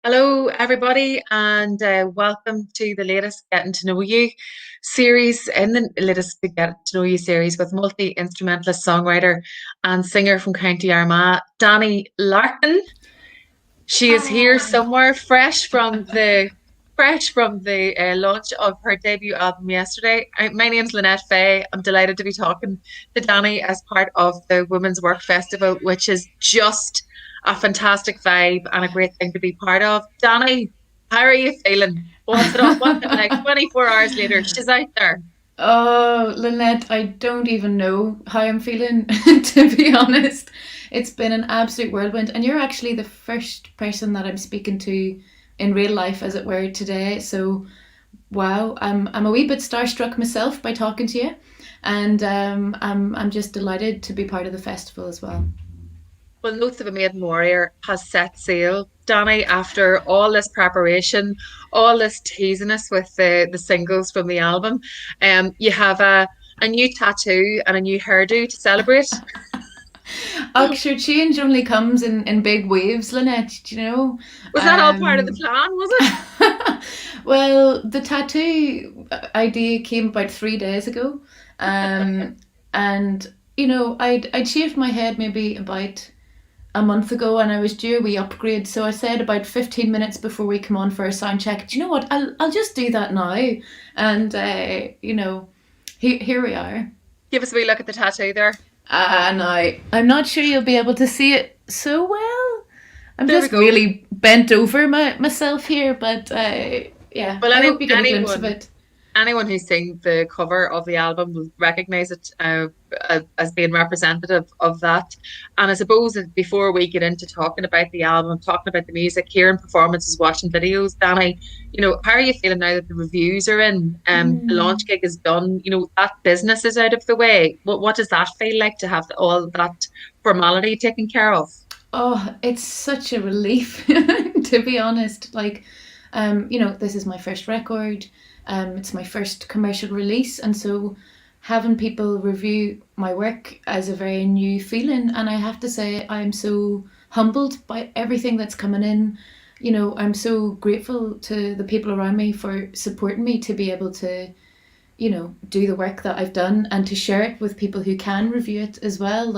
Hello, everybody, and welcome to the latest Getting to Know You series. In the latest Get to Know You series with multi-instrumentalist songwriter and singer from County Armagh, Dani Larkin. She is here Hi. somewhere, fresh from the launch of her debut album yesterday. My name's Lynette Faye. I'm delighted to be talking to Dani as part of the Women's Work Festival, which is just a fantastic vibe and a great thing to be part of. Dani, how are you feeling? What's it like? 24 hours later, she's out there. Oh, Lynette, I don't even know how I'm feeling, to be honest. It's been an absolute whirlwind, and you're actually the first person that I'm speaking to in real life, as it were, today. So, wow, I'm a wee bit starstruck myself by talking to you, and I'm just delighted to be part of the festival as well. Well, Notes of a Maiden Warrior has set sail, Danny, after all this preparation, all this teasiness with the singles from the album. You have a new tattoo and a new hairdo to celebrate. Sure, change only comes in big waves, Lynette, do you know? Was that all part of the Um, plan, was it? well, the tattoo idea came about 3 days ago. Um, and, I'd shaved my head maybe about a month ago and I was due a wee upgrade. So I said about 15 minutes before we come on for a sound check, do you know what? I'll just do that now. And, here we are. Give us a wee look at the tattoo there. Now, I'm not sure you'll be able to see it so well. I'm There we just go. really bent over myself here, but yeah, Well, I hope you get a glimpse of it. anyone who's seen the cover of the album will recognize it as being representative of that. And I suppose that before we get into talking about the album, talking about the music, hearing performances, watching videos, Danny, how are you feeling now that the reviews are in? The launch Mm. gig is done. That business is out of the way. What does that feel like to have all that formality taken care of? Oh, it's such a relief, to be honest. This is my first record. It's my first commercial release, and so having people review my work is a very new feeling. And I have to say, I'm so humbled by everything that's coming in. I'm so grateful to the people around me for supporting me to be able to, do the work that I've done and to share it with people who can review it as well.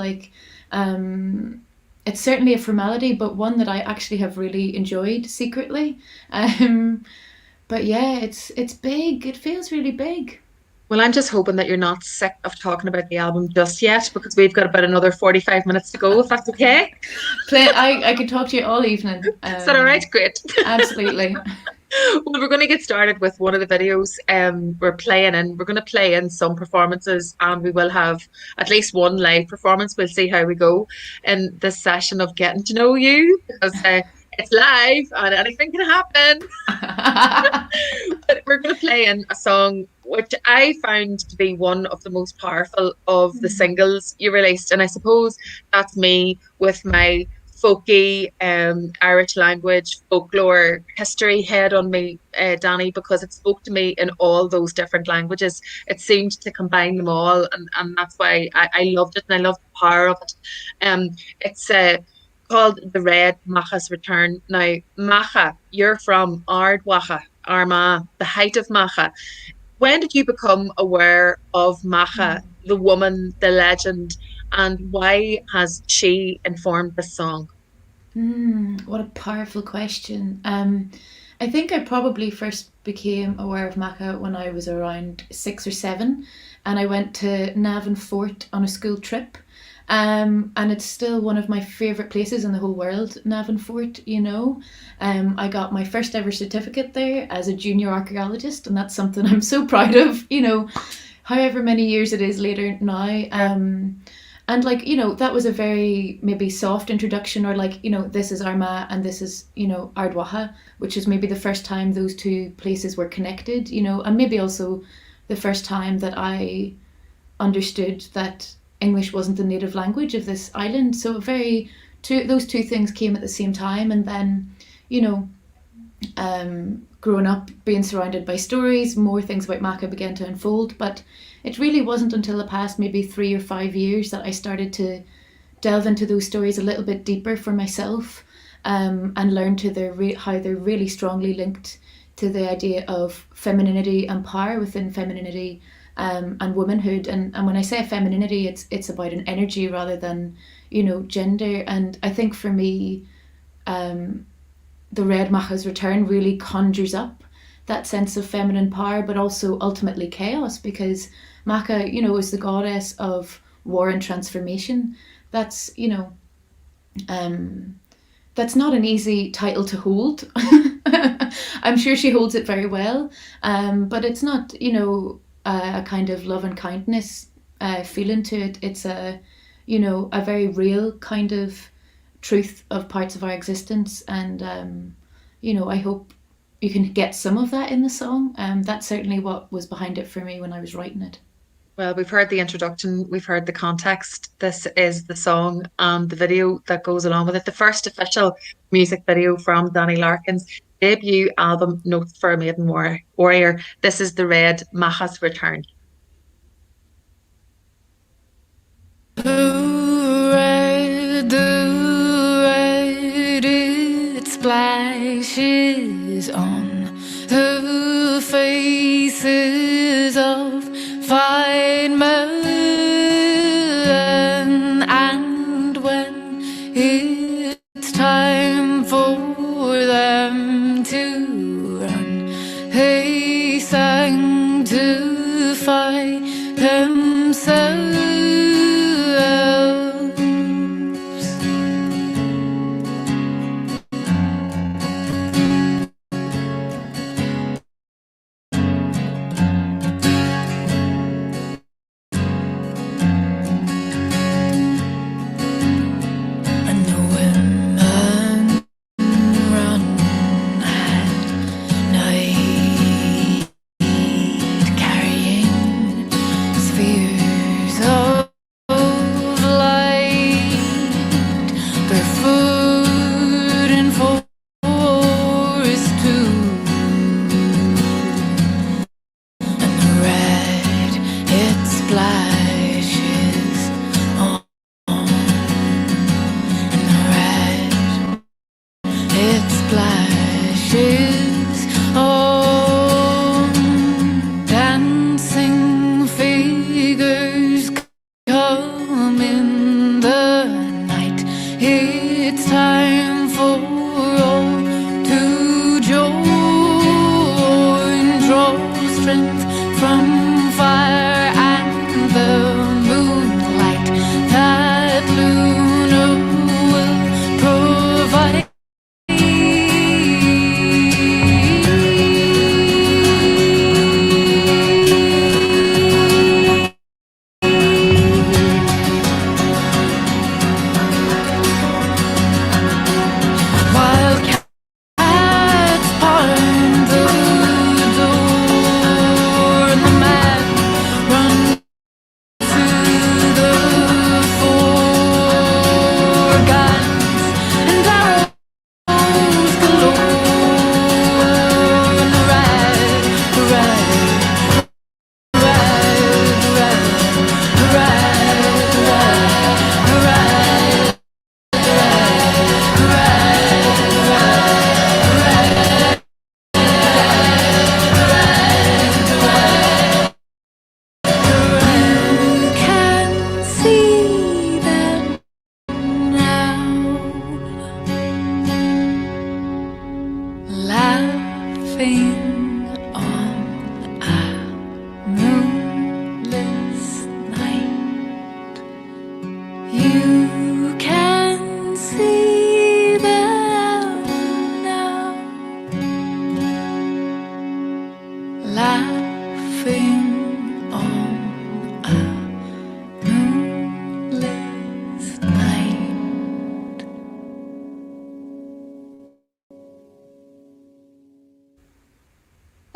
Um, it's certainly a formality, but one that I actually have really enjoyed secretly. Um, but yeah, it's big. It feels really big. Well, I'm just hoping that you're not sick of talking about the album just yet because we've got about another 45 minutes to go, if that's okay. I could talk to you all evening. Is that all right? Great. Absolutely. Well, we're going to get started with one of the videos we're going to play in some performances and we will have at least one live performance. We'll see how we go in this session of getting to know you because it's live and anything can happen. But we're going to play in a song which I found to be one of the most powerful of the singles you released. And I suppose that's me with my folky Irish language, folklore, history head on me, Danny, because it spoke to me in all those different languages. It seemed to combine them all, and that's why I loved it and I loved the power of it. It's called The Red Macha's Return. Now, Macha, you're from Ardwacha, Armagh, the height of Macha. When did you become aware of Macha, the woman, the legend, and why has she informed this song? What a powerful question. I think I probably first became aware of Maca when I was around 6 or 7, and I went to Navan Fort on a school trip. And it's still one of my favourite places in the whole world, Navan Fort, you know. I got my first ever certificate there as a junior archaeologist, and that's something I'm so proud of, however many years it is later now. And that was a very maybe soft introduction, or this is Armagh and this is Ardwaha, which is maybe the first time those two places were connected, and maybe also the first time that I understood that English wasn't the native language of this island. So those two things came at the same time. And then you know growing up, being surrounded by stories, more things about Maca began to unfold. But it really wasn't until the past maybe 3 or 5 years that I started to delve into those stories a little bit deeper for myself. and learn to how they're really strongly linked to the idea of femininity and power within femininity, and womanhood. And when I say femininity, it's about an energy rather than, gender. And I think for me, um, the Red Macha's return really conjures up that sense of feminine power, but also ultimately chaos, because Macha, is the goddess of war and transformation. That's, um, that's not an easy title to hold. I'm sure she holds it very well, but it's not, a kind of love and kindness feeling to it. It's a very real kind of truth of parts of our existence, and I hope you can get some of that in the song. That's certainly what was behind it for me when I was writing it. Well, we've heard the introduction, we've heard the context. This is the song and the video that goes along with it. The first official music video from Dani Larkin's debut album, Notes for a Maiden Warrior. This is the Red Macha's Return. The red, it splashes on the faces of fine men, and when it's time for them to run, they sanctify themselves.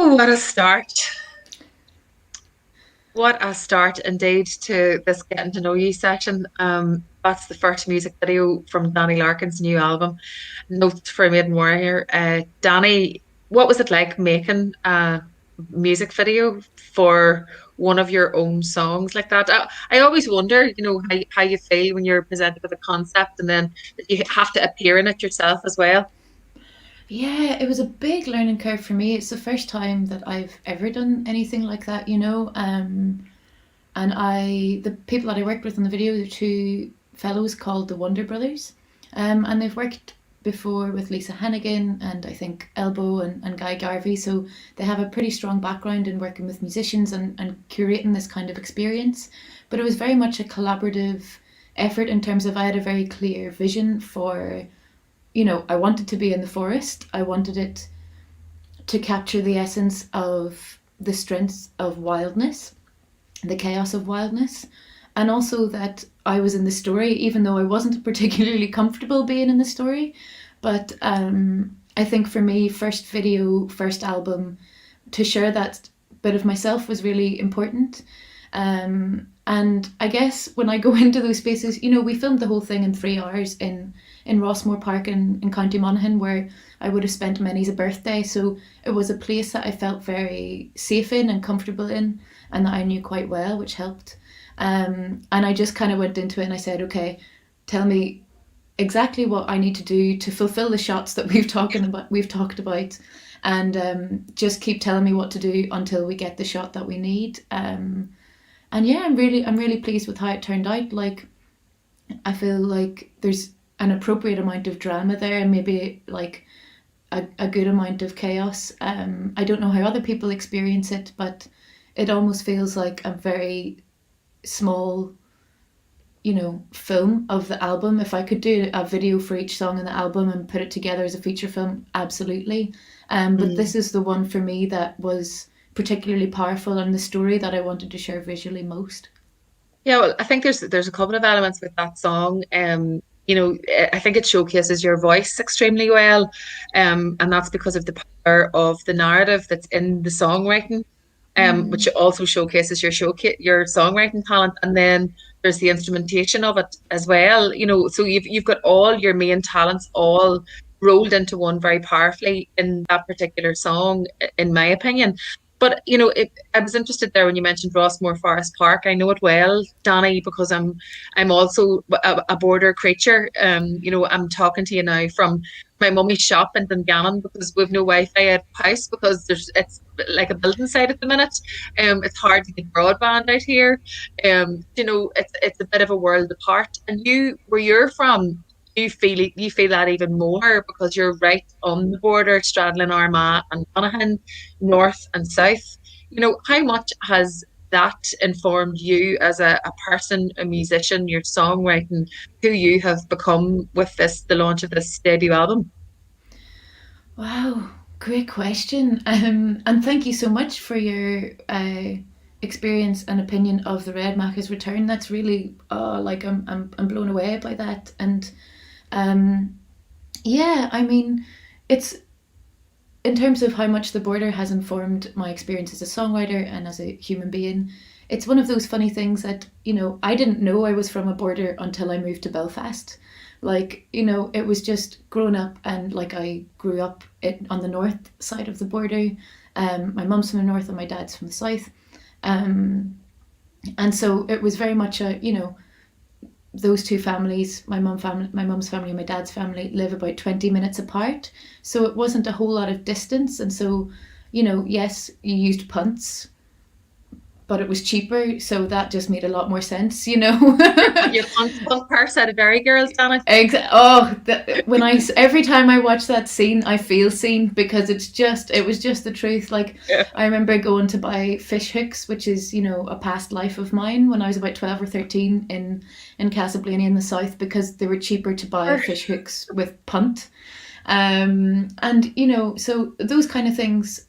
Oh, what a start. What a start indeed to this getting to know you section. That's the first music video from Dani Larkin's new album, Notes for a Maiden Warrior. Dani, what was it like making music video for one of your own songs like that? I always wonder, how you feel when you're presented with a concept and then you have to appear in it yourself as well. Yeah, it was a big learning curve for me. It's the first time that I've ever done anything like that, you know. And the people that I worked with in the video were two fellows called the Wonder Brothers, and they've worked before with Lisa Hannigan and I think Elbow and Guy Garvey, so they have a pretty strong background in working with musicians and curating this kind of experience. But it was very much a collaborative effort in terms of I had a very clear vision for, I wanted to be in the forest. I wanted it to capture the essence of the strength of wildness, the chaos of wildness, and also that I was in the story, even though I wasn't particularly comfortable being in the story. But I think for me, first video, first album, to share that bit of myself was really important. And I guess when I go into those spaces, we filmed the whole thing in 3 hours in Rossmore Park in County Monaghan, where I would have spent many's a birthday. So it was a place that I felt very safe in and comfortable in, and that I knew quite well, which helped. And I just kind of went into it and I said, okay, tell me exactly what I need to do to fulfill the shots that we've talked about, and just keep telling me what to do until we get the shot that we need. And yeah, I'm really pleased with how it turned out. Like, I feel like there's an appropriate amount of drama there, and maybe like a good amount of chaos. I don't know how other people experience it, but it almost feels like a very small, film of the album. If I could do a video for each song in the album and put it together as a feature film, absolutely. But this is the one for me that was particularly powerful, and the story that I wanted to share visually most. Yeah, well, I think there's a couple of elements with that song. I think it showcases your voice extremely well, and that's because of the power of the narrative that's in the songwriting, which Mm. also showcases your songwriting talent, and then there's the instrumentation of it as well. So you've got all your main talents all rolled into one very powerfully in that particular song, in my opinion. But I was interested there when you mentioned Rossmore Forest Park. I know it well, Dani, because I'm also a border creature. I'm talking to you now from my mummy's shop in Dungannon because we've no Wi-Fi at the house because it's like a building site at the minute. It's hard to get broadband out here. It's a bit of a world apart. And where you're from, you feel that even more because you're right on the border, straddling Armagh and Monaghan, north and south. How much has that informed you as a person, a musician, your songwriting, who you have become with the launch of this debut album? Wow, great question. And thank you so much for your experience and opinion of the Red Maca's return. That's really, like I'm blown away by that. And um, yeah, I mean, it's in terms of how much the border has informed my experience as a songwriter and as a human being. It's one of those funny things that, I didn't know I was from a border until I moved to Belfast. Like, it was just growing up, and like I grew up on the north side of the border. My mum's from the north and my dad's from the south. Um, and so it was very much those two families, my mum's family and my dad's family, live about 20 minutes apart. So it wasn't a whole lot of distance. And so, yes, you used punts, but it was cheaper. So that just made a lot more sense. Your punk purse out of Derry Girls, Dana. Oh, every time I watch that scene, I feel seen because it was just the truth. Like, Yeah. I remember going to buy fish hooks, which is, a past life of mine when I was about 12 or 13 in Castleblaney in the south, because they were cheaper to buy fish hooks with punt. And, so those kind of things,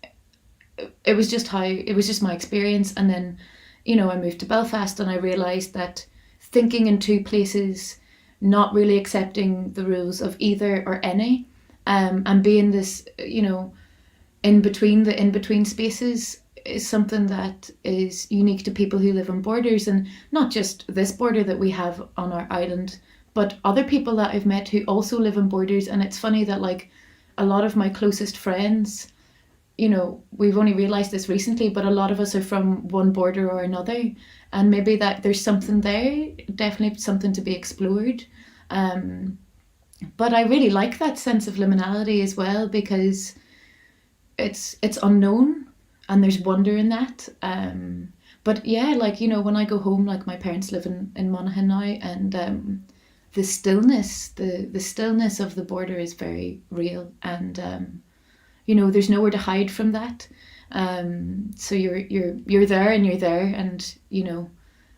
it was just my experience. And then, I moved to Belfast and I realized that thinking in two places, not really accepting the rules of either or any, and being this, in between spaces is something that is unique to people who live on borders, and not just this border that we have on our island, but other people that I've met who also live on borders. And it's funny that like a lot of my closest friends we've only realized this recently, but a lot of us are from one border or another, and maybe that there's something there, definitely something to be explored. Um, but I really like that sense of liminality as well, because it's unknown and there's wonder in that. But yeah, like, when I go home, like my parents live in Monaghan now, and the stillness of the border is very real, and there's nowhere to hide from that. So you're there, and you're there, and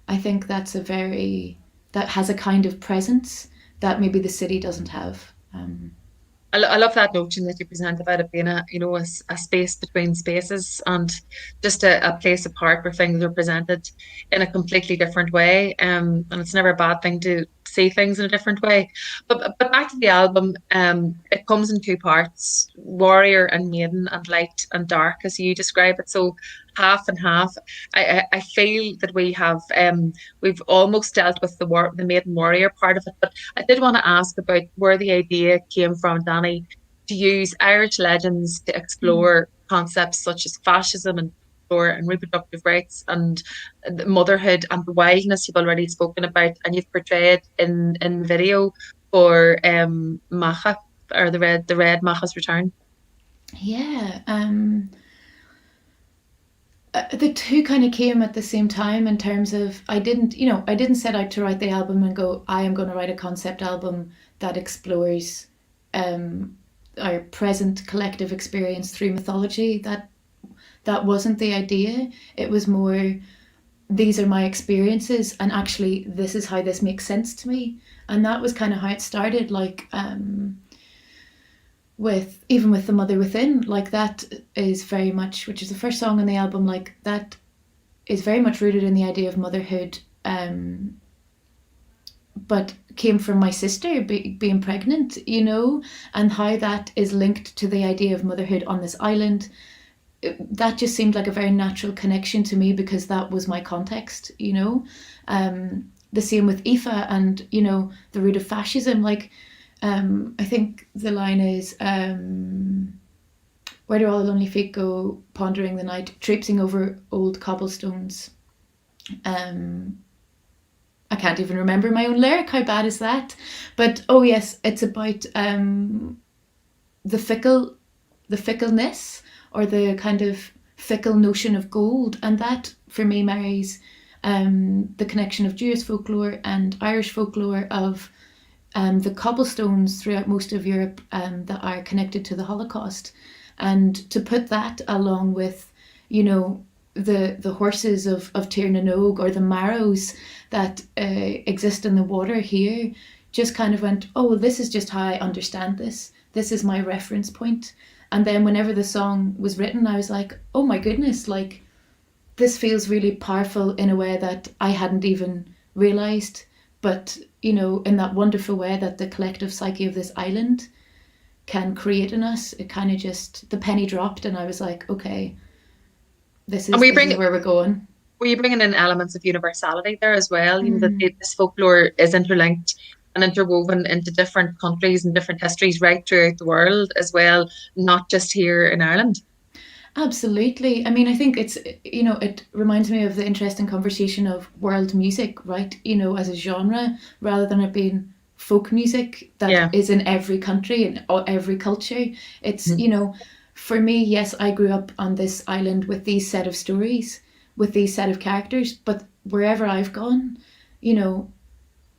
I think that has a kind of presence that maybe the city doesn't have. I love that notion that you present about it being a space between spaces, and just a place apart where things are presented in a completely different way. And it's never a bad thing to see things in a different way. But back to the album, it comes in two parts, warrior and maiden, and light and dark, as you describe it. So half and half. I feel that we've almost dealt with the maiden warrior part of it, but I did want to ask about where the idea came from, Dani, to use Irish legends to Mm. explore concepts such as fascism and folklore and reproductive rights and the motherhood and the wildness you've already spoken about, and you've portrayed in video for Macha, or the Red Macha's Return. Yeah. The two kind of came at the same time, in terms of, I didn't set out to write the album and go, I am going to write a concept album that explores um, our present collective experience through mythology. That wasn't the idea. It was more, these are my experiences, and actually this is how this makes sense to me. And that was kind of how it started. Like, with the Mother Within, like, that is very much, which is the first song on the album, like, that is very much rooted in the idea of motherhood, but came from my sister being pregnant, and how that is linked to the idea of motherhood on this island. That just seemed like a very natural connection to me, because that was my context. The same with Aoife, and the root of fascism. Like, I think the line is, where do all the lonely feet go, pondering the night, traipsing over old cobblestones. Um, I can't even remember my own lyric. How bad is that? But oh yes, it's about the fickle, the fickleness, or the kind of fickle notion of gold, and that for me marries the connection of Jewish folklore and Irish folklore, of the cobblestones throughout most of Europe, that are connected to the Holocaust, and to put that along with, the horses of Tir na Nog, or the marrows that exist in the water here, just kind of went, oh, well, this is just how I understand this. This is my reference point. And then whenever the song was written, I was like, oh my goodness, like, this feels really powerful in a way that I hadn't even realized. But, in that wonderful way that the collective psyche of this island can create in us, it kind of just, the penny dropped, and I was like, okay, this And is this is where we're going. were you bringing in elements of universality there as well? That Mm. this folklore is interlinked and interwoven into different countries and different histories right throughout the world as well, not just here in Ireland. Absolutely. I mean, I think it reminds me of the interesting conversation of world music, right? As a genre, rather than it being folk music that Yeah. is in every country and every culture. It's, Mhm. for me, yes, I grew up on this island with these set of stories, with these set of characters, but wherever I've gone, you know,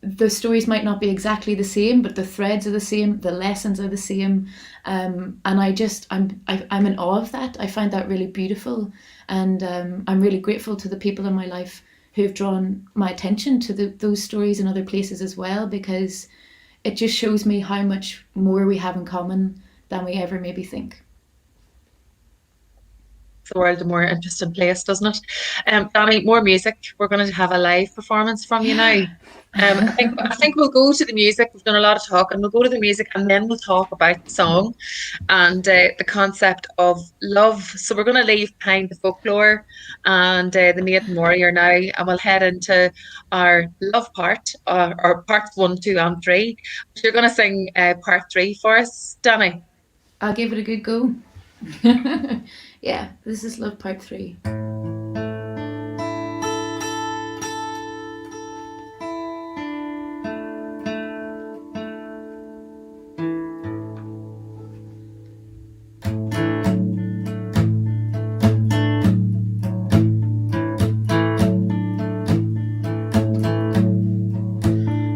the stories might not be exactly the same, but the threads are the same, the lessons are the same, and I'm in awe of that. I find that really beautiful, and I'm really grateful to the people in my life who've drawn my attention to those stories in other places as well, because it just shows me how much more we have in common than we ever maybe think. The world a more interesting place, doesn't it? Danny, more music. We're going to have a live performance from you now. Yeah. I think we'll go to the music. We've done a lot of talking. We'll go to the music, and then we'll talk about the song and the concept of love. So we're going to leave behind the folklore and the maiden warrior now, and we'll head into our love part, or parts one, two, and three. You're going to sing part three for us, Danny. I'll give it a good go. Yeah, this is love part three.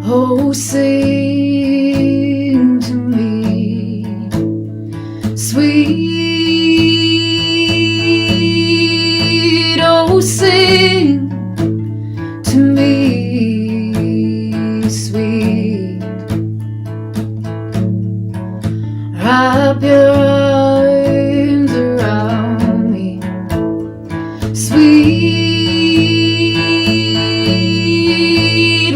Oh, sing to me, sweet, oh, sing to me, sweet. Wrap your arms around me, sweet.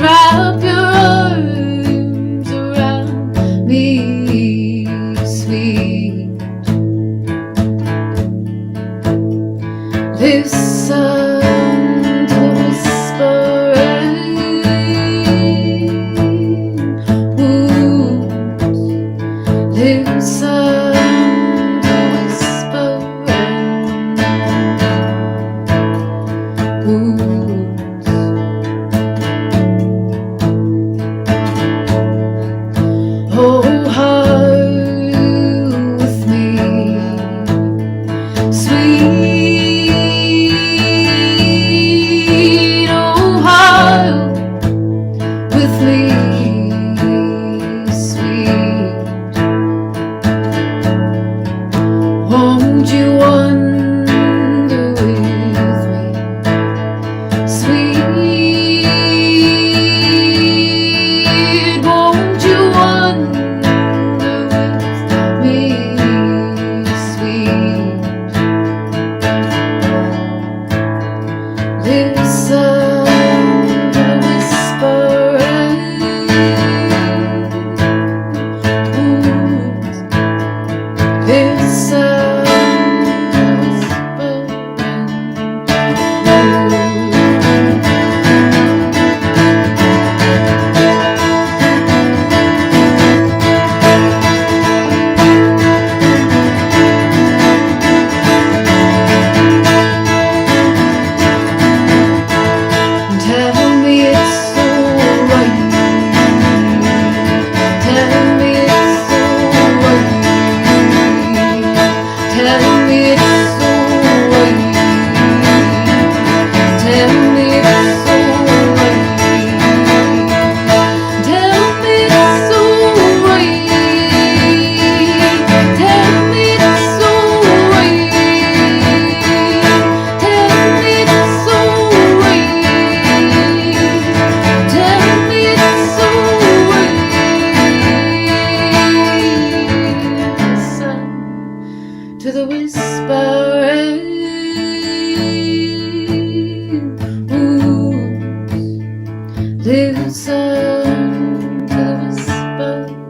Wrap your arms around me, sweet. Listen to the whispering wounds. Listen to whispering wounds. Oh, heart with me, sweet. Oh, heart with me, sweet. Won't you wander with me, sweet? Won't you wander with me, sweet? Listen to the whispering wounds. Listen to the whispering tell me it's alright. Tell me it's alright. Tell me it's alright. Tell me it's alright. Tell me it's alright. Tell me it's alright. Tell me it's alright. Tell me it's alright. Listen to the whispering wounds. Listen to the whispering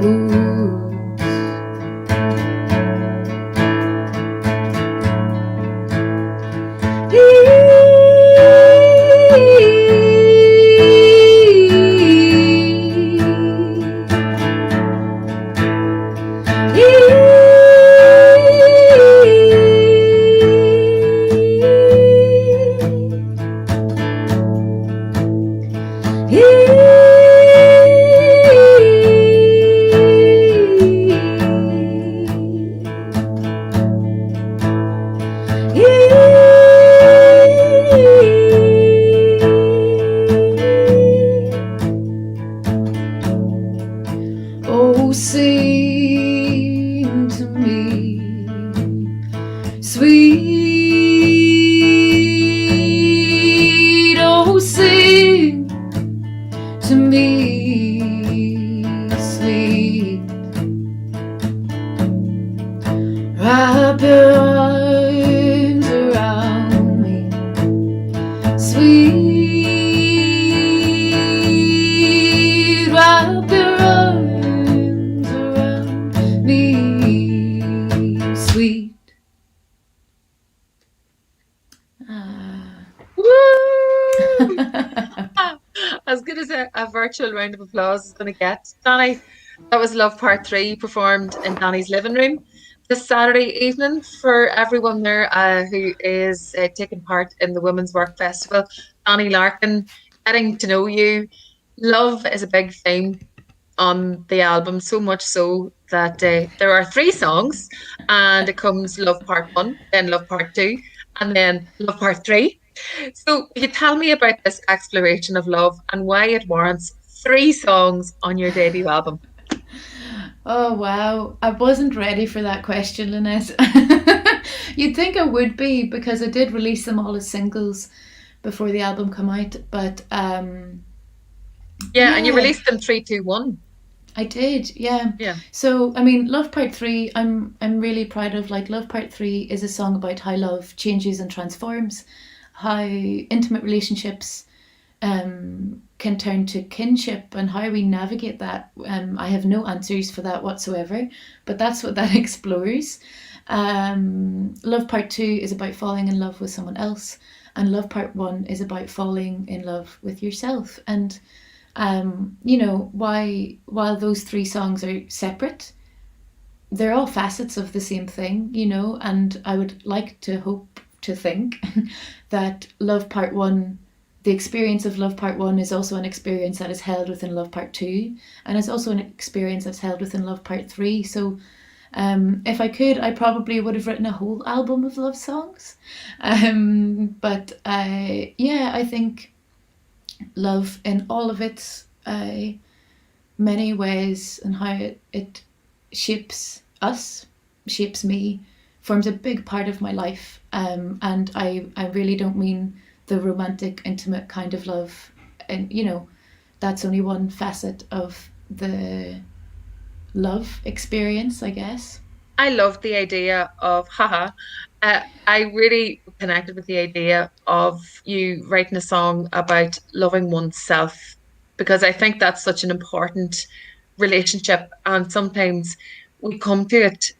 wounds. Oh, sing to me, sweet. Oh, sing to me, sweet. Wrap your arms around me, sweet. Wrap your arms around me, sweet. As good as a virtual round of applause is going to get. Dani, That was Love Part 3 performed in Dani's living room this Saturday evening for everyone there who is taking part in the Women's Work Festival. Dani Larkin, getting to know you. Love is a big theme on the album, so much so that there are three songs, and it comes Love Part 1, then Love Part 2, and then Love Part 3. So, can you tell me about this exploration of love and why it warrants three songs on your debut album? Oh wow, I wasn't ready for that question, Lynette. You'd think I would be because I did release them all as singles before the album come out, but Yeah, and you yeah, released them 3, 2, 1. I did. Yeah. Yeah. So, I mean, Love Part 3, I'm really proud of. Like, Love Part 3 is a song about how love changes and transforms, how intimate relationships can turn to kinship, and how we navigate that. I have no answers for that whatsoever, but that's what that explores. Love Part 2 is about falling in love with someone else, and Love Part 1 is about falling in love with yourself. And why while those three songs are separate, they're all facets of the same thing, and I would like to hope to think that Love Part 1, the experience of Love Part 1 is also an experience that is held within Love Part 2, and it's also an experience that's held within Love Part 3. So if I could, I probably would have written a whole album of love songs. But yeah, I think love in all of its many ways, and how it shapes us, shapes me, forms a big part of my life. And I really don't mean the romantic, intimate kind of love. And, that's only one facet of the love experience, I guess. I love the idea of, haha, I really connected with the idea of you writing a song about loving oneself because I think that's such an important relationship. And sometimes we come to it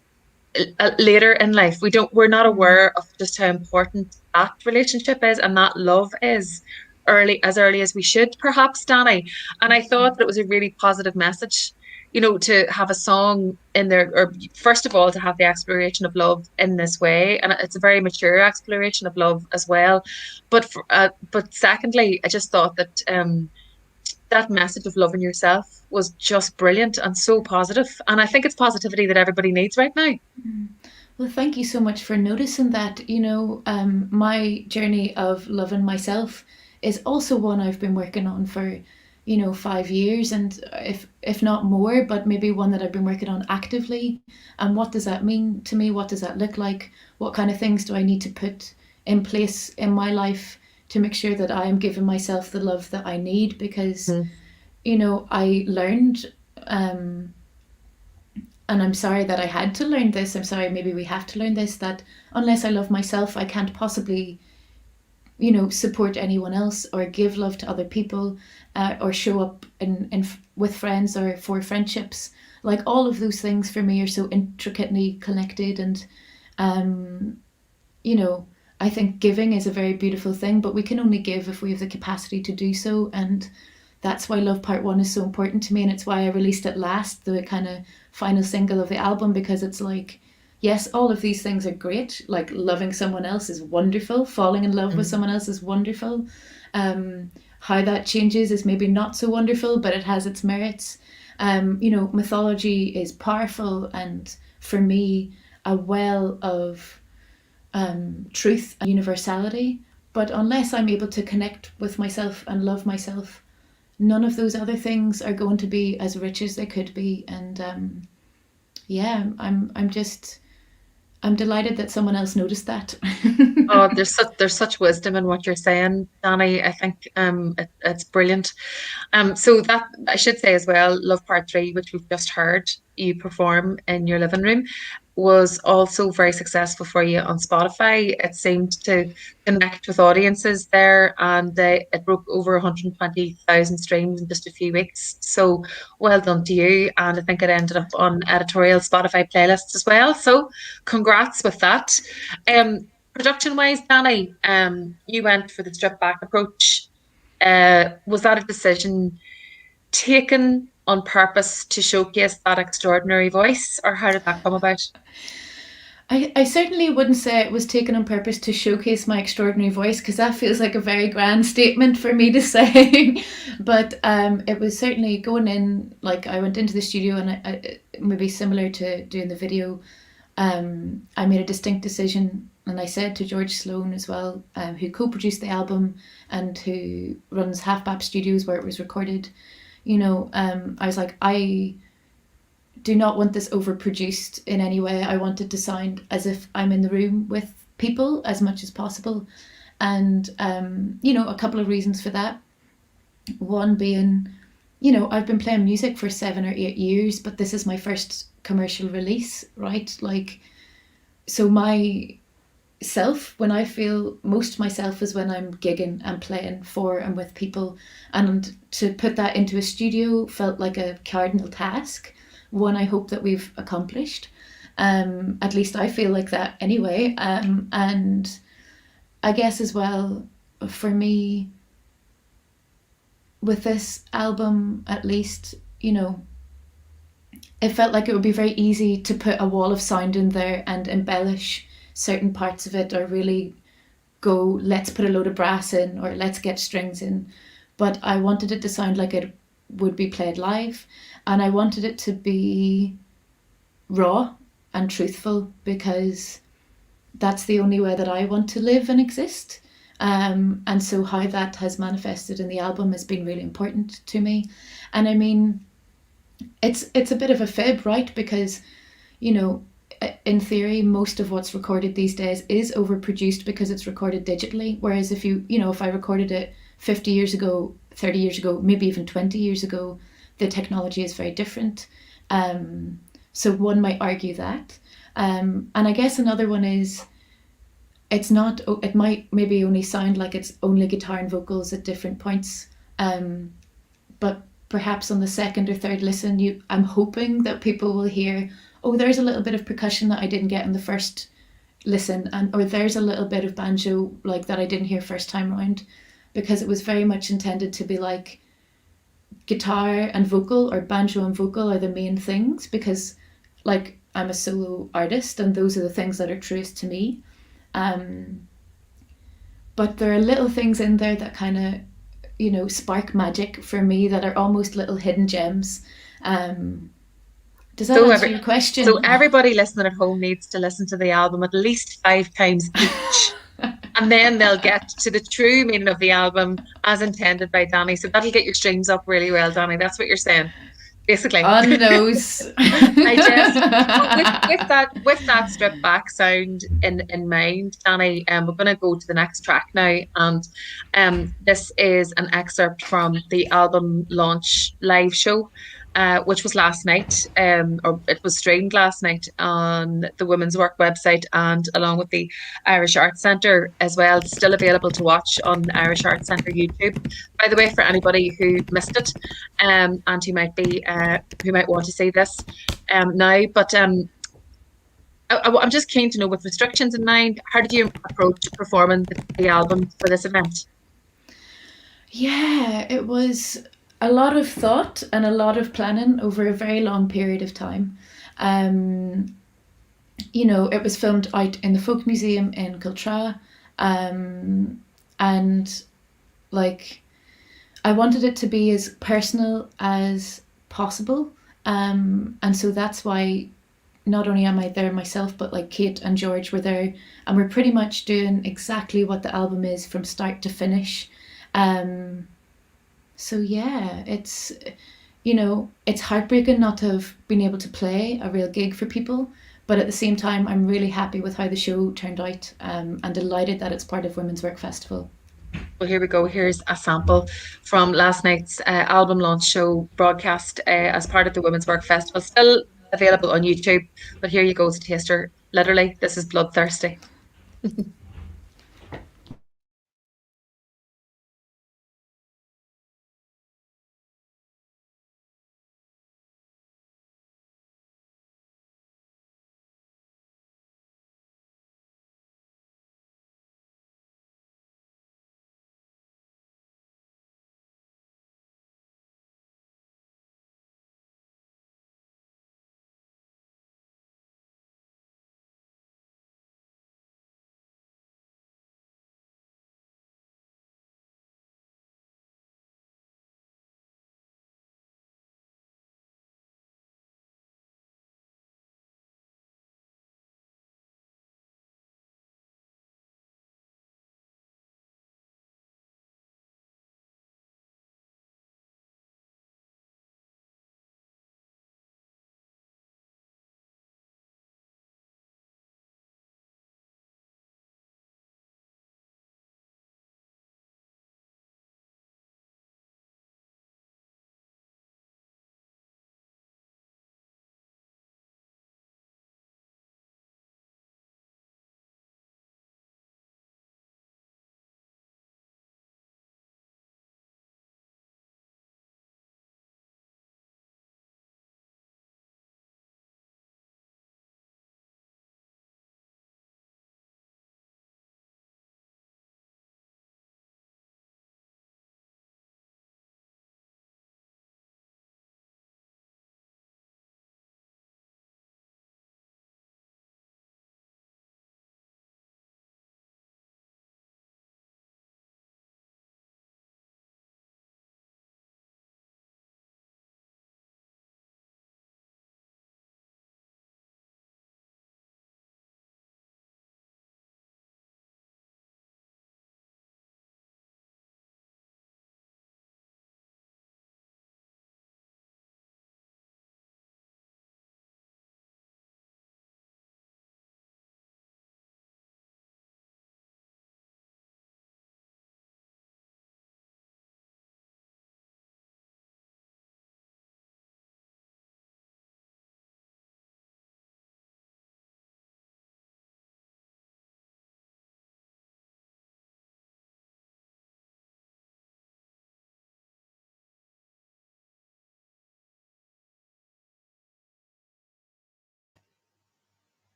later in life. We're not Mm. aware of just how important that relationship is and that love is as early as we should, perhaps, Dani. And I thought that it was a really positive message, to have a song in there, or first of all, to have the exploration of love in this way. And it's a very mature exploration of love as well. But secondly, I just thought that that message of loving yourself was just brilliant and so positive. And I think it's positivity that everybody needs right now. Well, thank you so much for noticing that. My journey of loving myself is also one I've been working on for, 5 years, and if not more, but maybe one that I've been working on actively. And what does that mean to me? What does that look like? What kind of things do I need to put in place in my life to make sure that I am giving myself the love that I need? Because, Mm. I learned. And I'm sorry that I had to learn this. I'm sorry, maybe we have to learn this, that unless I love myself, I can't possibly, support anyone else or give love to other people, or show up with friends or for friendships. Like, all of those things for me are so intricately connected. And, um, you know, I think giving is a very beautiful thing, but we can only give if we have the capacity to do so. And that's why Love Part 1 is so important to me. And it's why I released it last, the kind of final single of the album, because it's like, yes, all of these things are great. Like, loving someone else is wonderful. Falling in love with Mm. someone else is wonderful. How that changes is maybe not so wonderful, but it has its merits. Mythology is powerful, and for me, a well of truth and universality. But unless I'm able to connect with myself and love myself, none of those other things are going to be as rich as they could be. And yeah, I'm delighted that someone else noticed that. Oh, there's such wisdom in what you're saying, Danny. I think it's brilliant. So that I should say as well, Love Part 3, which we've just heard you perform in your living room, was also very successful for you on Spotify. It seemed to connect with audiences there, and it broke over 120,000 streams in just a few weeks. So well done to you. And I think it ended up on editorial Spotify playlists as well. So congrats with that. Production wise, Danny, you went for the stripped back approach. Was that a decision taken on purpose to showcase that extraordinary voice, or how did that come about? I certainly wouldn't say it was taken on purpose to showcase my extraordinary voice, because that feels like a very grand statement for me to say. But it was certainly going in, like I went into the studio and maybe similar to doing the video, I made a distinct decision, and I said to George Sloan as well, who co-produced the album and who runs Half Bap Studios where it was recorded, I was like, I do not want this overproduced in any way. I want it to sound as if I'm in the room with people as much as possible. And, a couple of reasons for that. One being, I've been playing music for 7 or 8 years, but this is my first commercial release, right? Like, so my self, when I feel most myself, is when I'm gigging and playing for and with people. And to put that into a studio felt like a cardinal task, one I hope that we've accomplished. At least I feel like that anyway. And I guess as well, for me, with this album, at least, it felt like it would be very easy to put a wall of sound in there and embellish certain parts of it, or really go, let's put a load of brass in, or let's get strings in. But I wanted it to sound like it would be played live, and I wanted it to be raw and truthful, because that's the only way that I want to live and exist. And so how that has manifested in the album has been really important to me. And I mean, it's a bit of a fib, right? Because, in theory, most of what's recorded these days is overproduced because it's recorded digitally. Whereas if I recorded it 50 years ago, 30 years ago, maybe even 20 years ago, the technology is very different. So one might argue that. And I guess another one is, it might maybe only sound like it's only guitar and vocals at different points. But perhaps on the second or third listen, I'm hoping that people will hear, oh, there's a little bit of percussion that I didn't get in the first listen, or there's a little bit of banjo like that I didn't hear first time round, because it was very much intended to be like guitar and vocal, or banjo and vocal are the main things, because like I'm a solo artist and those are the things that are truest to me. But there are little things in there that kind of, spark magic for me, that are almost little hidden gems. Does that So answer every your question? so everybody listening at home needs to listen to the album at least 5 times each. And then they'll get to the true meaning of the album as intended by Dani. So that'll get your streams up really well, Dani. That's what you're saying, basically. On the nose. I just, but with that stripped back sound in mind, Dani, we're going to go to the next track now, and this is an excerpt from the album launch live show, which was last night, or it was streamed last night on the Women's Work website, and along with the Irish Arts Centre as well. It's still available to watch on the Irish Arts Centre YouTube. By the way, for anybody who missed it, and who might want to see this now. But I'm just keen to know, with restrictions in mind, how did you approach performing the album for this event? Yeah, it was a lot of thought and a lot of planning over a very long period of time. Um, it was filmed out in the Folk Museum in Kiltra, and like I wanted it to be as personal as possible. And so that's why not only am I there myself, but like Kate and George were there, and we're pretty much doing exactly what the album is from start to finish. Um, so yeah, it's heartbreaking not to have been able to play a real gig for people, but at the same time, I'm really happy with how the show turned out, and delighted that it's part of Women's Work Festival. Well, here we go. Here's a sample from last night's album launch show broadcast as part of the Women's Work Festival. Still available on YouTube, but here you go, as a taster. Literally, this is bloodthirsty.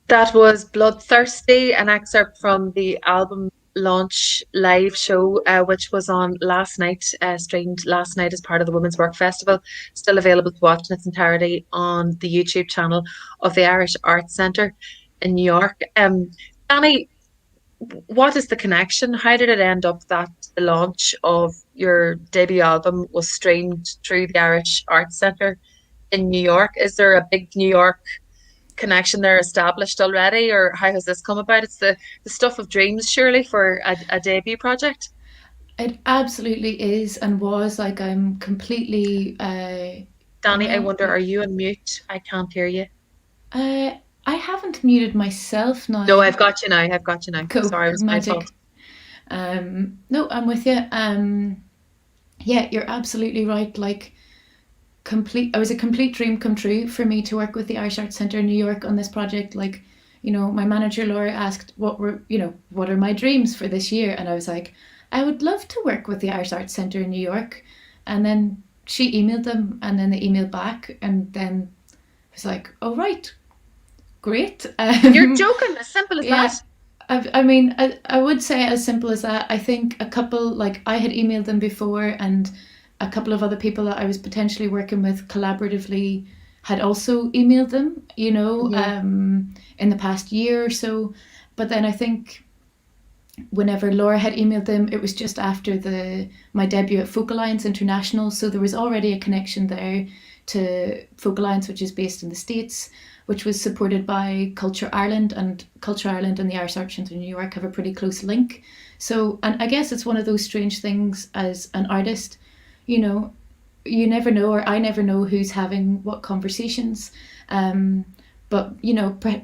That was Bloodthirsty, an excerpt from the album launch live show, which was on last night, streamed last night as part of the Women's Work Festival. Still available to watch in its entirety on the YouTube channel of the Irish Arts Centre in New York. Dani, what is the connection? How did it end up that the launch of your debut album was streamed through the Irish Arts Centre in New York? Is there a big New York connection there established already, or how has this come about? It's the stuff of dreams, surely, for a debut project. It absolutely is and was. Like, I'm completely, Dani, I well, wonder, are you on mute? I can't hear you. uh, I haven't muted myself No, now. I've got you now. I've got you now. Cool, Sorry, it was my fault. magic. No, I'm with you. Yeah, you're absolutely right. Like, it was a complete dream come true for me to work with the Irish Arts Centre in New York on this project. Like, my manager Laura asked what are my dreams for this year, and I was like, I would love to work with the Irish Arts Centre in New York. And then she emailed them, and then they emailed back, and then I was like, oh right, great. You're joking, as simple as Yeah, that. I mean, I would say as simple as that. I think a couple, like, I had emailed them before, and a couple of other people that I was potentially working with collaboratively had also emailed them, Hmm. in the past year or so. But then I think whenever Laura had emailed them, it was just after my debut at Folk Alliance International, so there was already a connection there to Folk Alliance, which is based in the States, which was supported by Culture Ireland, and Culture Ireland and the Irish Arts Centre in New York have a pretty close link. So, and I guess it's one of those strange things as an artist, you know, you never know, or I never know who's having what conversations. Um, but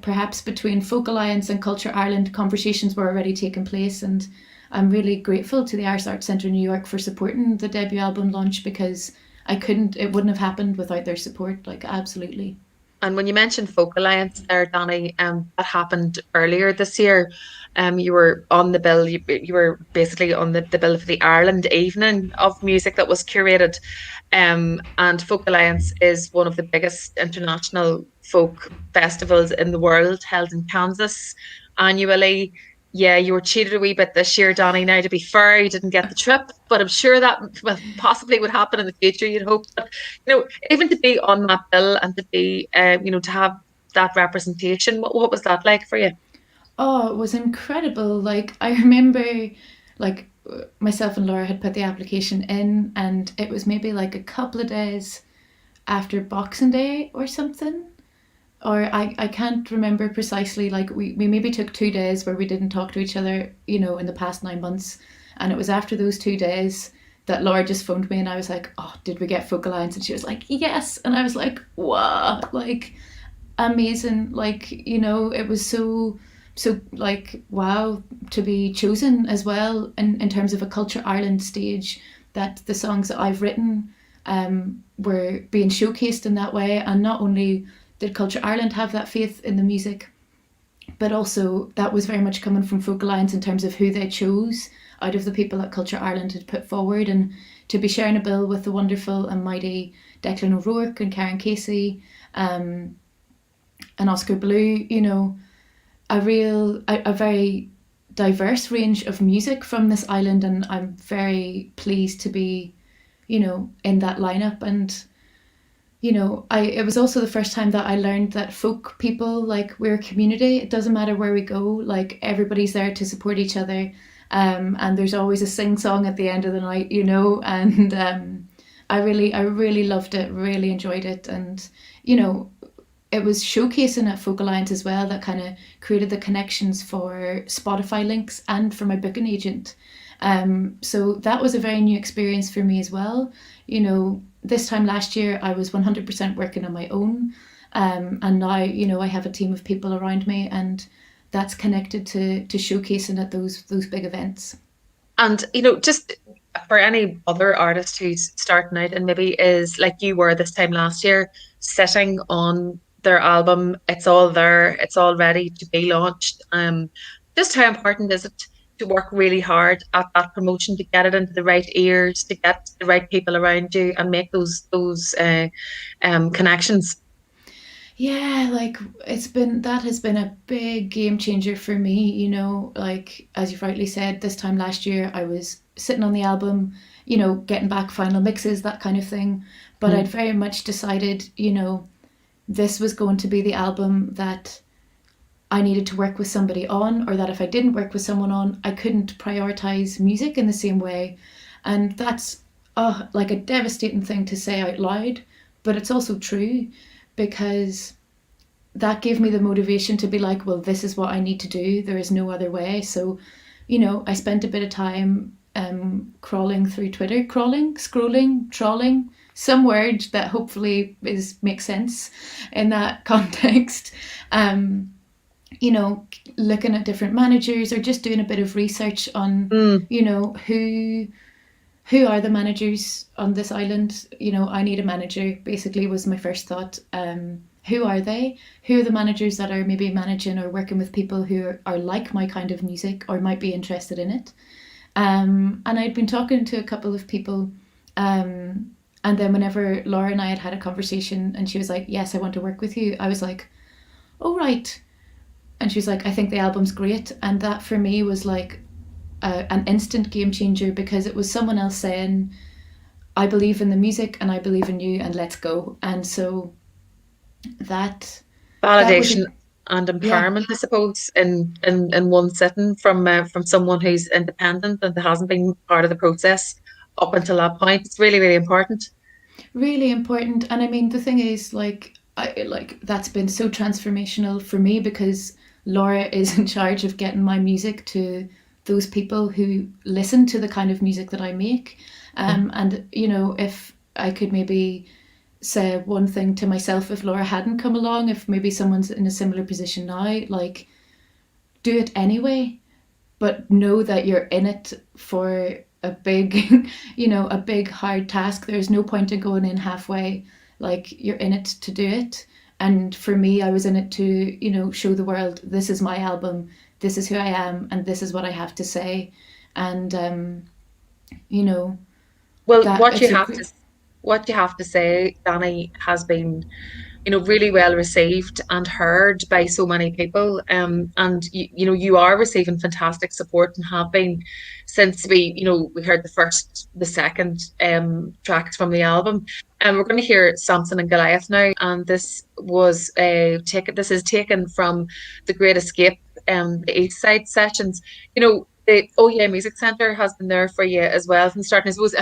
perhaps between Folk Alliance and Culture Ireland, conversations were already taking place, and I'm really grateful to the Irish Arts Centre in New York for supporting the debut album launch, because it wouldn't have happened without their support. Like, absolutely. And when you mentioned Folk Alliance there, Danny, that happened earlier this year. You were on the bill, you were basically on the bill for the Ireland Evening of Music that was curated. And Folk Alliance is one of the biggest international folk festivals in the world, held in Kansas annually. Yeah, you were cheated a wee bit this year, Donny. Now, to be fair, you didn't get the trip, but I'm sure that, well, possibly would happen in the future, you'd hope. But, even to be on that bill and to be, to have that representation, what was that like for you? Oh, it was incredible. Like, I remember, like, myself and Laura had put the application in, and it was maybe like a couple of days after Boxing Day or something. Or I can't remember precisely. Like, we maybe took 2 days where we didn't talk to each other, in the past 9 months. And it was after those 2 days that Laura just phoned me, and I was like, oh, did we get Folk Alliance? And she was like, yes. And I was like, wow, like, amazing. Like, it was so like, wow, to be chosen as well in terms of a Culture Ireland stage, that the songs that I've written were being showcased in that way. And not only did Culture Ireland have that faith in the music, but also that was very much coming from Folk Alliance in terms of who they chose out of the people that Culture Ireland had put forward. And to be sharing a bill with the wonderful and mighty Declan O'Rourke and Karen Casey, and Oscar Blue, a very diverse range of music from this island, and I'm very pleased to be, in that lineup. And it was also the first time that I learned that folk people, like, we're a community. It doesn't matter where we go, like, everybody's there to support each other. And there's always a sing song at the end of the night, and I really loved it, really enjoyed it. And it was showcasing at Folk Alliance as well that kind of created the connections for Spotify links and for my booking agent. So that was a very new experience for me as well. This time last year, I was 100% working on my own. And now, I have a team of people around me, and that's connected to showcasing at those big events. And, just for any other artist who's starting out and maybe is like you were this time last year, sitting on their album, it's all there, it's all ready to be launched. Just how important is it to work really hard at that promotion, to get it into the right ears, to get the right people around you and make those connections? Yeah, like that has been a big game changer for me, like as you've rightly said, this time last year I was sitting on the album, getting back final mixes, that kind of thing. But I'd Mm. very much decided, this was going to be the album that I needed to work with somebody on, or that if I didn't work with someone on, I couldn't prioritize music in the same way. And that's like a devastating thing to say out loud, but it's also true because that gave me the motivation to be like, well, this is what I need to do. There is no other way. So, I spent a bit of time crawling through Twitter, scrolling, trawling, some word that hopefully is makes sense in that context. Um, Looking at different managers or just doing a bit of research on, Mm. who are the managers on this island. I need a manager, basically, was my first thought. Who are they? Who are the managers that are maybe managing or working with people who are like my kind of music or might be interested in it? And I'd been talking to a couple of people. And then whenever Laura and I had a conversation and she was like, yes, I want to work with you, I was like, oh, right. And she was like, I think the album's great. And that for me was like an instant game changer, because it was someone else saying, I believe in the music and I believe in you and let's go. And so that that was Validation a and yeah, empowerment, I suppose, in one sitting from someone who's independent and hasn't been part of the process up until that point. It's really, really important. really important. And I mean, the thing is, like, that's been so transformational for me, because Laura is in charge of getting my music to those people who listen to the kind of music that I make. And if I could maybe say one thing to myself, if Laura hadn't come along, if maybe someone's in a similar position now, like, do it anyway, but know that you're in it for a big, a big hard task. There's no point in going in halfway. Like, you're in it to do it. And for me, I was in it to, show the world, this is my album, this is who I am, and this is what I have to say. And you know Well, that it's a great. what you have to say, Dani, has been, really well received and heard by so many people. And you are receiving fantastic support and have been since we heard the second tracks from the album. And we're going to hear Samson and Goliath now. And this is taken from The Great Escape, the East Side sessions. The Oh Yeah Music Centre has been there for you as well from starting. I suppose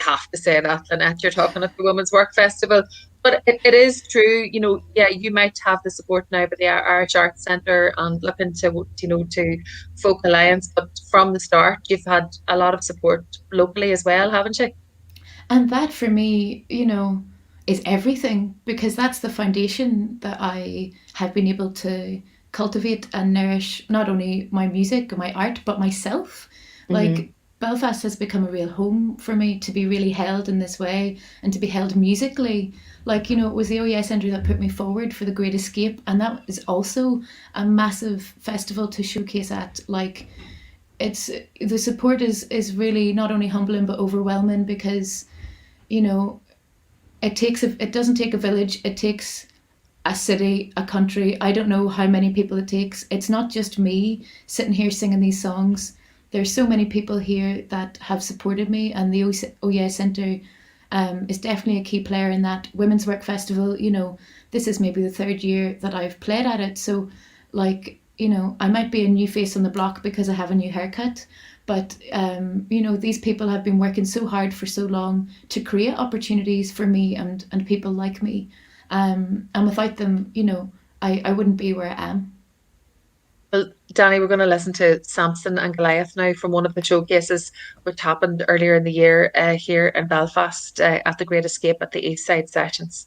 have to say that, Lynette, you're talking at the Women's Work Festival. But it is true, yeah, you might have the support now by the Irish Arts Centre and looking to Folk Alliance, but from the start, you've had a lot of support locally as well, haven't you? And that for me, is everything, because that's the foundation that I have been able to cultivate and nourish not only my music and my art, but myself. Hmm. Like, Belfast has become a real home for me, to be really held in this way and to be held musically. Like, it was the OES Centre that put me forward for The Great Escape, and that is also a massive festival to showcase at. Like, it's the support is really not only humbling but overwhelming, because you know it doesn't take a village, it takes a city, a country. I don't know how many people it takes. It's not just me sitting here singing these songs. There's so many people here that have supported me, and the OES Centre is definitely a key player in that. Women's Work Festival, this is maybe the third year that I've played at it. So, like, I might be a new face on the block because I have a new haircut, but these people have been working so hard for so long to create opportunities for me and people like me. And without them, I wouldn't be where I am. Well, Danny, we're going to listen to Samson and Goliath now from one of the showcases which happened earlier in the year here in Belfast at the Great Escape at the East Side Sessions.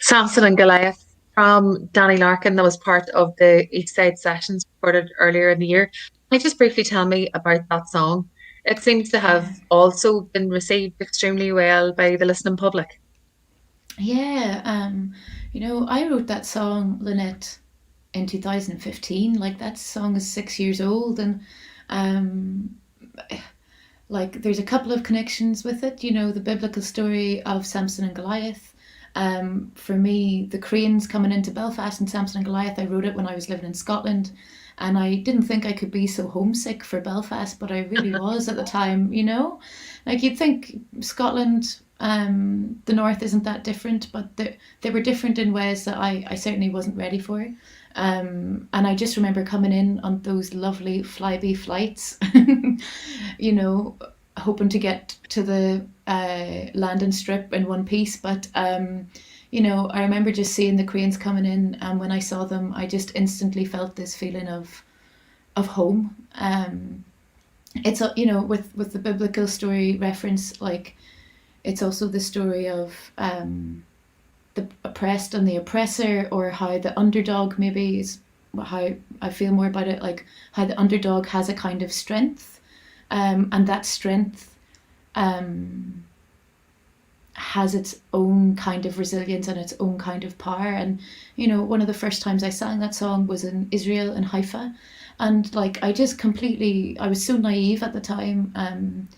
Samson and Goliath from Dani Larkin, that was part of the East Side Sessions recorded earlier in the year. Can you just briefly tell me about that song? It seems to have Yeah. also been received extremely well by the listening public. Yeah, I wrote that song, Lynette, in 2015. Like, that song is 6 years old, and um, like, there's a couple of connections with it. The biblical story of Samson and Goliath. For me, the cranes coming into Belfast and Samson and Goliath, I wrote it when I was living in Scotland, and I didn't think I could be so homesick for Belfast, but I really was at the time. Like, you'd think Scotland, the north isn't that different, but they were different in ways that I certainly wasn't ready for. And I just remember coming in on those lovely flyby flights, you know, hoping to get to the landing strip in one piece. But I remember just seeing the cranes coming in, and when I saw them, I just instantly felt this feeling of home. It's with the biblical story reference, like, it's also the story of the oppressed and the oppressor, or how the underdog maybe is how I feel more about it, like how the underdog has a kind of strength, and that strength um, has its own kind of resilience and its own kind of power. And one of the first times I sang that song was in Israel, in Haifa, and like, I was so naive at the time.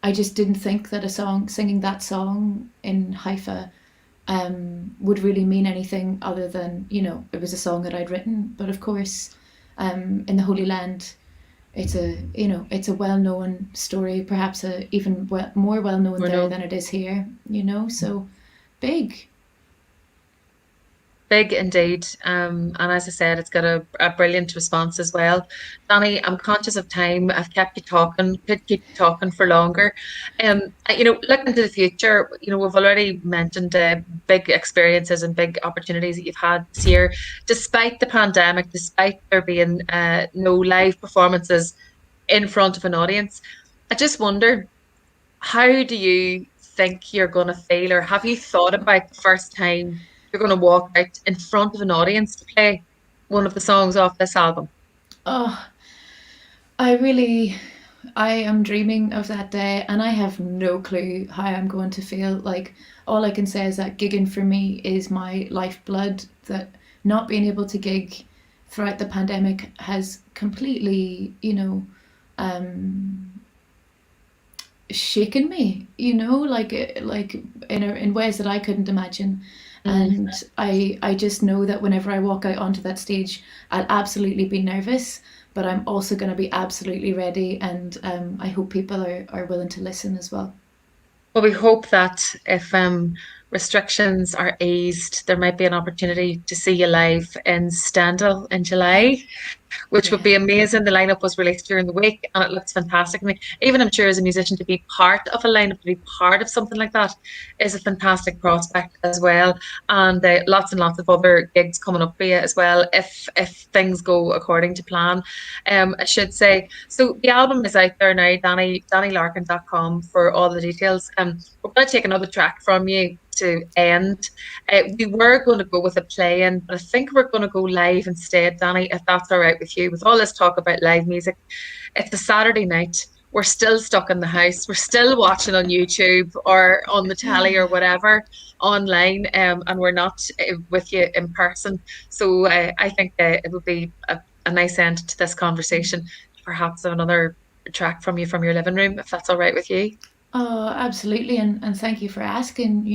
I just didn't think that a song singing that song in Haifa would really mean anything other than it was a song that I'd written. But of course, in the Holy Land, it's a well known story, perhaps even more well known We're there no than it is here. So big. Big indeed. And as I said, it's got a brilliant response as well. Danny, I'm conscious of time. I've kept you talking, could keep you talking for longer. Looking to the future, we've already mentioned big experiences and big opportunities that you've had this year. Despite the pandemic, despite there being no live performances in front of an audience, I just wonder, how do you think you're going to feel, or have you thought about the first time you're going to walk out in front of an audience to play one of the songs off this album? Oh, I am dreaming of that day, and I have no clue how I'm going to feel. Like, all I can say is that gigging for me is my lifeblood. That not being able to gig throughout the pandemic has completely, um, shaken me. Like in ways that I couldn't imagine. Mm. And I just know that whenever I walk out onto that stage, I'll absolutely be nervous, but I'm also going to be absolutely ready. And I hope people are willing to listen as well. Well, we hope that if restrictions are eased, there might be an opportunity to see you live in Stendhal in July, which would Yeah. be amazing. The lineup was released during the week and it looks fantastic. I mean, even I'm sure as a musician to be part of a lineup, to be part of something like that is a fantastic prospect as well. And lots of other gigs coming up for you as well, if things go according to plan. I should say. So the album is out there now, DaniLarkin.com for all the details. We're going to take another track from you to end. We were going to go with a play in, but I think we're going to go live instead, Dani, if that's all right with you. With all this talk about live music, it's a Saturday night. We're still stuck in the house. We're still watching on YouTube or on the telly or whatever online, and we're not with you in person. So I think it would be a nice end to this conversation. Perhaps another track from you from your living room, if that's all right with you. Oh, absolutely. And thank you for asking.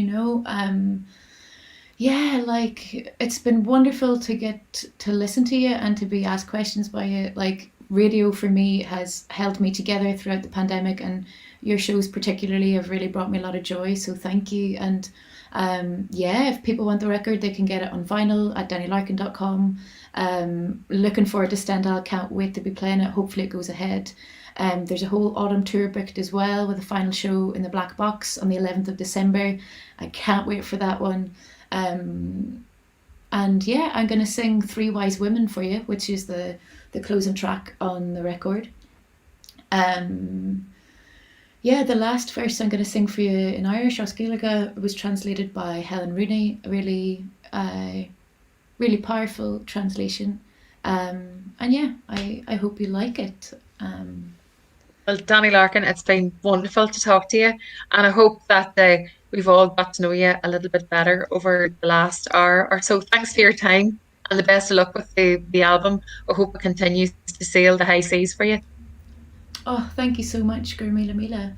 Yeah, like, it's been wonderful to get to listen to you and to be asked questions by you. Like, radio for me has held me together throughout the pandemic, and your shows particularly have really brought me a lot of joy. So thank you. And yeah, if people want the record, they can get it on vinyl at DaniLarkin.com. Looking forward to Stendhal. Can't wait to be playing it. Hopefully, it goes ahead. There's a whole autumn tour booked as well, with a final show in the Black Box on the 11th of December. I can't wait for that one. Um, and yeah, I'm going to sing Three Wise Women for you, which is the closing track on the record. Um, Yeah, the last verse I'm going to sing for you in Irish, Osceolaga, was translated by Helen Rooney. A really powerful translation. And yeah, I hope you like it. Well, Danny Larkin, it's been wonderful to talk to you, and I hope that we've all got to know you a little bit better over the last hour or so. Thanks for your time, and the best of luck with the album. I hope it continues to sail the high seas for you. Oh, thank you so much, Gurmila Mila.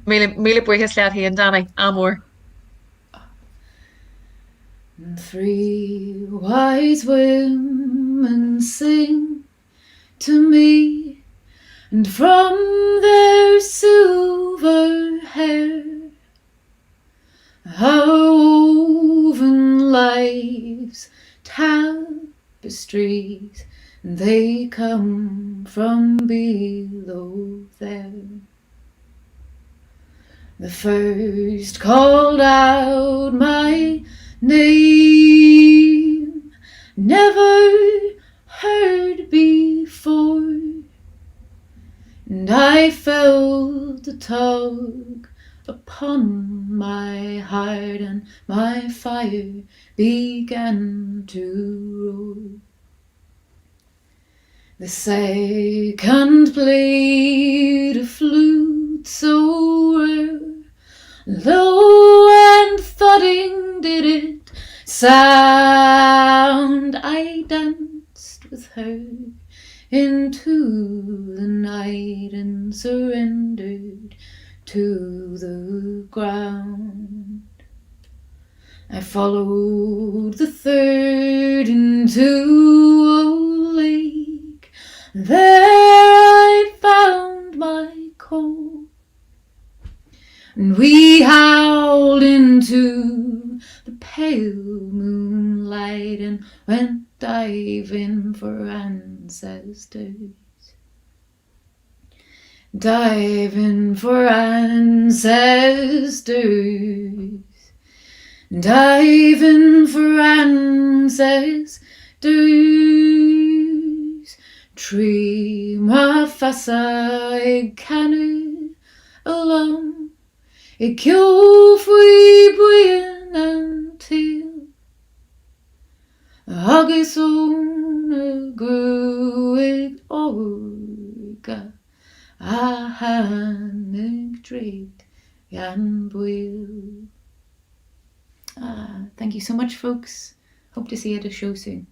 Míle buíochas leat hí an Danny, amor. Three wise women sing to me, and from their silver hair are woven life's tapestries, and they come from below there. The first called out my name, never heard before, and I felt a tug upon my heart, and my fire began to roar. The second played a flute so rare, low and thudding did it sound. I danced with her into the night and surrendered to the ground. I followed the third into a lake. There I found my call, and we howled into the pale moonlight and went diving for ancestors. Diving for ancestors. Diving for ancestors. Tree ma fassa ag cannu alum. I kjol fwy buien until agus on gruig orga a hannig dreid yan buil. Thank you so much, folks. Hope to see you at a show soon.